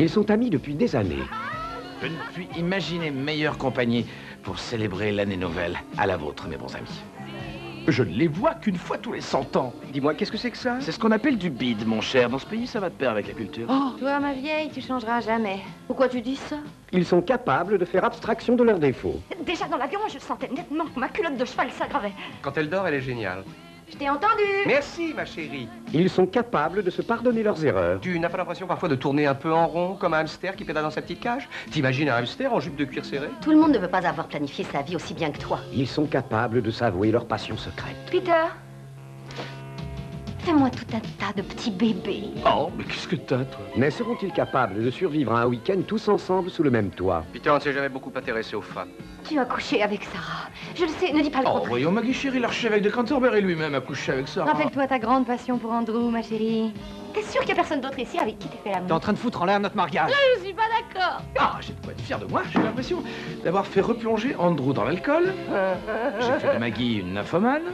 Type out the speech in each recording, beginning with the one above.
Ils sont amis depuis des années. Je ne puis imaginer meilleure compagnie pour célébrer l'année nouvelle à la vôtre, mes bons amis. Je ne les vois qu'une fois tous les 100 ans. Dis-moi, qu'est-ce que c'est que ça? C'est ce qu'on appelle du bide, mon cher. Dans ce pays, ça va de pair avec la culture. Oh, toi, ma vieille, tu changeras jamais. Pourquoi tu dis ça? Ils sont capables de faire abstraction de leurs défauts. Déjà dans l'avion, je sentais nettement que ma culotte de cheval s'aggravait. Quand elle dort, elle est géniale. Je t'ai entendu. Merci, ma chérie. Ils sont capables de se pardonner leurs erreurs. Tu n'as pas l'impression parfois de tourner un peu en rond, comme un hamster qui pédale dans sa petite cage? T'imagines un hamster en jupe de cuir serré? Tout le monde ne veut pas avoir planifié sa vie aussi bien que toi. Ils sont capables de s'avouer leurs passions secrètes. Peter, fais-moi tout un tas de petits bébés. Oh, mais qu'est-ce que t'as, toi? Mais seront-ils capables de survivre à un week-end tous ensemble sous le même toit? Peter ne s'est jamais beaucoup intéressé aux femmes. Tu as couché avec Sarah. Je le sais, ne dis pas le Oh, contraire. voyons, Maggie chérie, l'archevêque de Canterbury lui-même a couché avec ça. Rappelle-toi ta grande passion pour Andrew, ma chérie. T'es sûre qu'il n'y a personne d'autre ici avec qui t'es fait l'amour? T'es en train de foutre en l'air notre mariage. Je suis pas d'accord. Ah, j'ai de quoi être fier de moi. J'ai l'impression d'avoir fait replonger Andrew dans l'alcool. J'ai fait de Maggie une nymphomane.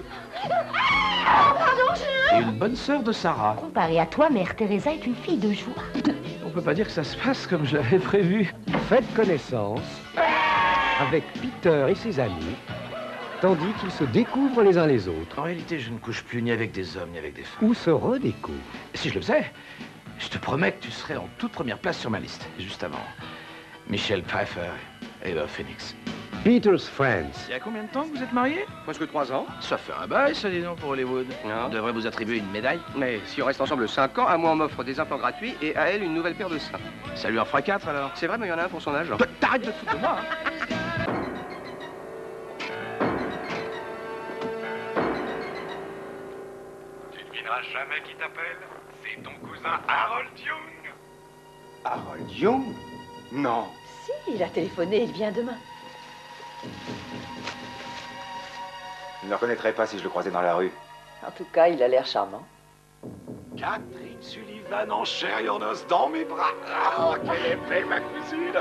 Et une bonne sœur de Sarah. Comparé à toi, Mère Teresa est une fille de joie. On peut pas dire que ça se passe comme je l'avais prévu. Faites connaissance avec Peter et ses amis, tandis qu'ils se découvrent les uns les autres. En réalité, je ne couche plus ni avec des hommes ni avec des femmes. Ou se redécouvrent. Si je le faisais, je te promets que tu serais en toute première place sur ma liste, juste avant Michelle Pfeiffer et Eva Phoenix. Peter's Friends. Il y a combien de temps que vous êtes mariés? Presque 3 ans. Ça fait un bail, ça, dis donc, pour Hollywood. Non. On devrait vous attribuer une médaille. Mais si on reste ensemble 5 ans, à moi on m'offre des implants gratuits et à elle une nouvelle paire de seins. Ça lui en fera 4, alors. C'est vrai, mais il y en a un pour son âge. T'arrêtes de te foutre de moi, hein. Tu devineras jamais qui t'appelle. C'est ton cousin Harold Young. Harold Young? Non. Si, il a téléphoné, il vient demain. Je ne le reconnaîtrais pas si je le croisais dans la rue. En tout cas, il a l'air charmant. Catherine Sullivan en chair et en os dans mes bras. Oh, quelle est belle ma cousine.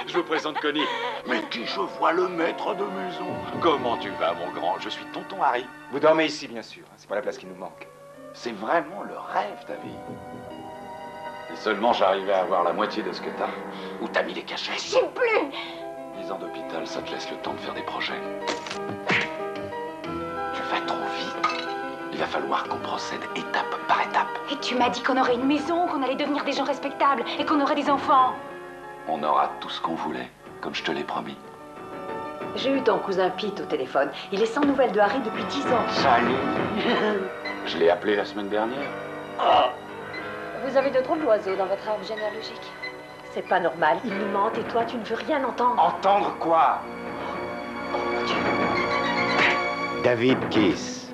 Je vous présente Connie. Mais qui je vois le maître de maison. Comment tu vas, mon grand? Je suis tonton Harry. Vous dormez ici, bien sûr. C'est pas la place qui nous manque. C'est vraiment le rêve, ta vie. Si seulement j'arrivais à avoir la moitié de ce que t'as. Où t'as mis les cachets? J'ai plus. 10 ans d'hôpital, ça te laisse le temps de faire des projets. Tu vas trop vite. Il va falloir qu'on procède étape par étape. Et tu m'as dit qu'on aurait une maison, qu'on allait devenir des gens respectables et qu'on aurait des enfants. On aura tout ce qu'on voulait, comme je te l'ai promis. J'ai eu ton cousin Pete au téléphone. Il est sans nouvelles de Harry depuis 10 ans. Salut. Je l'ai appelé la semaine dernière. Vous avez de trop d'oiseaux dans votre arbre généalogique. C'est pas normal. Ils nous mentent et toi, tu ne veux rien entendre. Entendre quoi? Oh mon Dieu. David Keith,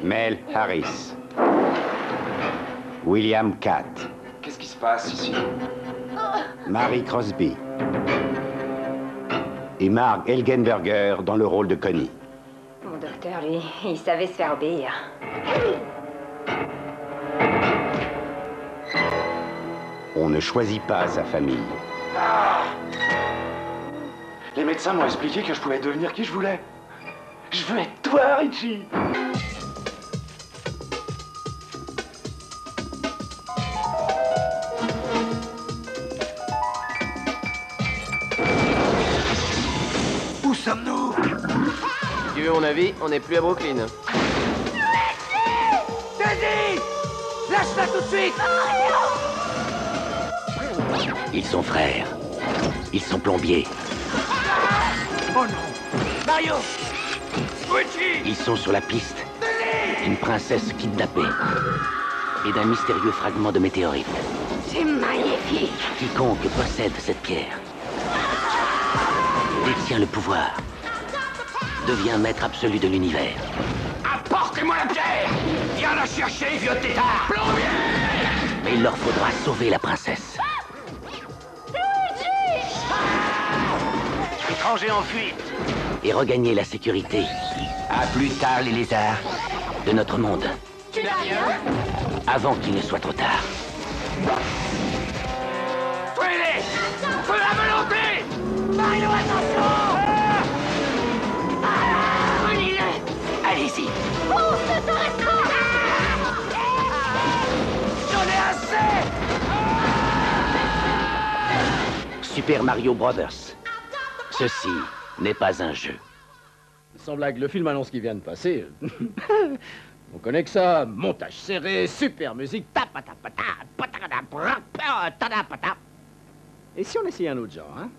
Mel Harris, William Catt, Qu'est-ce qui se passe ici? Mary Crosby et Marg Elgenberger dans le rôle de Connie. Mon docteur, lui, il savait se faire obéir. On ne choisit pas sa famille. Les médecins m'ont expliqué que je pouvais devenir qui je voulais. Je veux être toi, Richie. Où sommes-nous? Tu veux mon avis? On n'est plus à Brooklyn. Lâche-la tout de suite. Ils sont frères. Ils sont plombiers. Oh non. Mario. Ils sont sur la piste d'une princesse kidnappée et d'un mystérieux fragment de météorite. C'est magnifique. Quiconque possède cette pierre détient le pouvoir, devient maître absolu de l'univers. Apportez-moi la pierre. Viens la chercher, vieux tétard. Plombier. Mais il leur faudra sauver la princesse. Étranger en fuite. Et regagner la sécurité. À plus tard, les lézards. De notre monde. Tu n'as rien? Avant qu'il ne soit trop tard. Tuez-les. Feu la volonté. Mario, attention! Prenez-le! Allez-y. Oh, ça s'arrête pas! J'en ai assez. Super Mario Brothers. Ceci n'est pas un jeu. Sans blague, le film annonce qui vient de passer. On connaît que ça. Montage serré, super musique. Et si on essayait un autre genre, hein?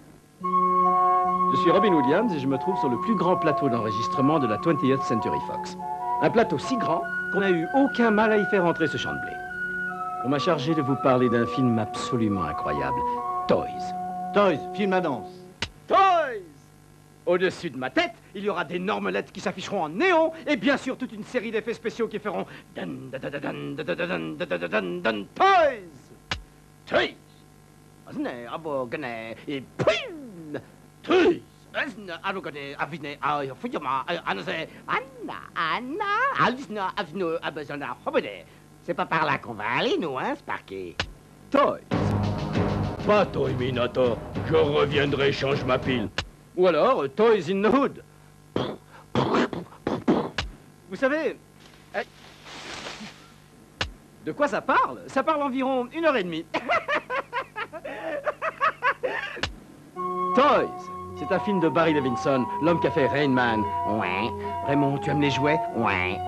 Je suis Robin Williams et je me trouve sur le plus grand plateau d'enregistrement de la 20th Century Fox. Un plateau si grand qu'on n'a eu aucun mal à y faire entrer ce champ de blé. On m'a chargé de vous parler d'un film absolument incroyable. Toys. Toys, film à danse. Toys! Au-dessus de ma tête, il y aura d'énormes lettres qui s'afficheront en néon et bien sûr toute une série d'effets spéciaux qui feront dun, dun, dun, dun, dun, dun, dun, dun, dun, dun, dun, Toys! Toys! Asne, abogane, et pim! Toys! Asne, abogane, avine, fuyama, anase, Anna, alisna, avino, abazana, hobede. C'est pas par là qu'on va aller, nous, hein, Sparky? Toys! Pas Toy Minato, je reviendrai, change ma pile. Ou alors, Toys in the Hood. Vous savez, de quoi ça parle? Ça parle environ 1h30. Toys, c'est un film de Barry Levinson, l'homme qui a fait Rain Man. Ouais. Raymond, tu aimes les jouets? Ouais.